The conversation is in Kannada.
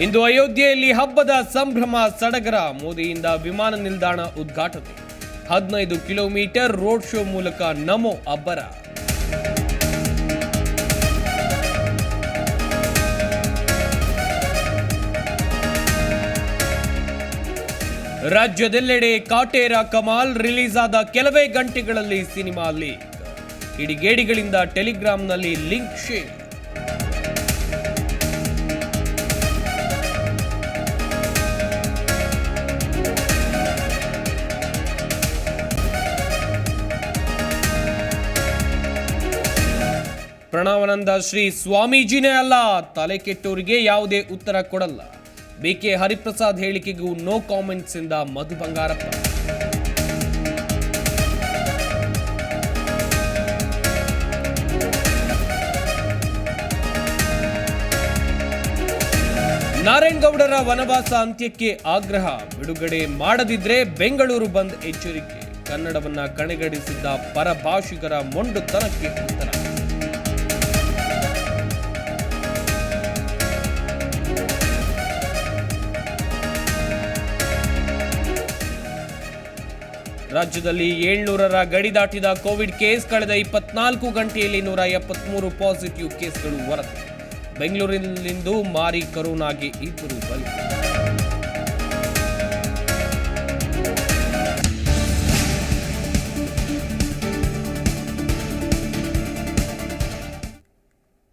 ಇಂದು ಅಯೋಧ್ಯೆಯಲ್ಲಿ ಹಬ್ಬದ ಸಂಭ್ರಮ ಸಡಗರ. ಮೋದಿಯಿಂದ ವಿಮಾನ ನಿಲ್ದಾಣ ಉದ್ಘಾಟನೆ. 15 ಕಿಲೋಮೀಟರ್ ರೋಡ್ ಶೋ ಮೂಲಕ ನಮೋ ಅಬ್ಬರ. ರಾಜ್ಯದೆಲ್ಲೆಡೆ ಕಾಟೇರ ಕಮಾಲ್. ರಿಲೀಸ್ ಆದ ಕೆಲವೇ ಗಂಟೆಗಳಲ್ಲಿ ಸಿನಿಮಾ ಲೀಕ್. ಕಿಡಿಗೇಡಿಗಳಿಂದ ಟೆಲಿಗ್ರಾಂನಲ್ಲಿ ಲಿಂಕ್ ಶೇರ್. ಪ್ರಣವಾನಂದ ಶ್ರೀ ಸ್ವಾಮೀಜಿನೇ ಅಲ್ಲ, ತಲೆ ಕೆಟ್ಟೋರಿಗೆ ಯಾವುದೇ ಉತ್ತರ ಕೊಡಲ್ಲ. ಬಿಕೆ ಹರಿಪ್ರಸಾದ್ ಹೇಳಿಕೆಗೂ ನೋ ಕಾಮೆಂಟ್ಸ್ ಇಂದ ಮಧು ಬಂಗಾರಪ್ಪ. ನಾರಾಯಣಗೌಡರ ವನವಾಸ ಅಂತ್ಯಕ್ಕೆ ಆಗ್ರಹ. ಬಿಡುಗಡೆ ಮಾಡದಿದ್ರೆ ಬೆಂಗಳೂರು ಬಂದ್ ಎಚ್ಚರಿಕೆ. ಕನ್ನಡವನ್ನ ಕಡೆಗಣಿಸಿದ್ದ ಪರಭಾಷಿಗರ ಮೊಂಡುತನಕ್ಕೆ ಉತ್ತರ. ರಾಜ್ಯದಲ್ಲಿ 700ರ ಗಡಿ ದಾಟಿದ ಕೋವಿಡ್ ಕೇಸ್. ಕಳೆದ 24 ಗಂಟೆಯಲ್ಲಿ 173 ಪಾಸಿಟಿವ್ ಕೇಸ್ಗಳು ವರದಿ. ಬೆಂಗಳೂರಿನಲ್ಲಿಂದು ಮಾರಿ ಕೊರೋನಾಗೆ 2 ಬಲಿ.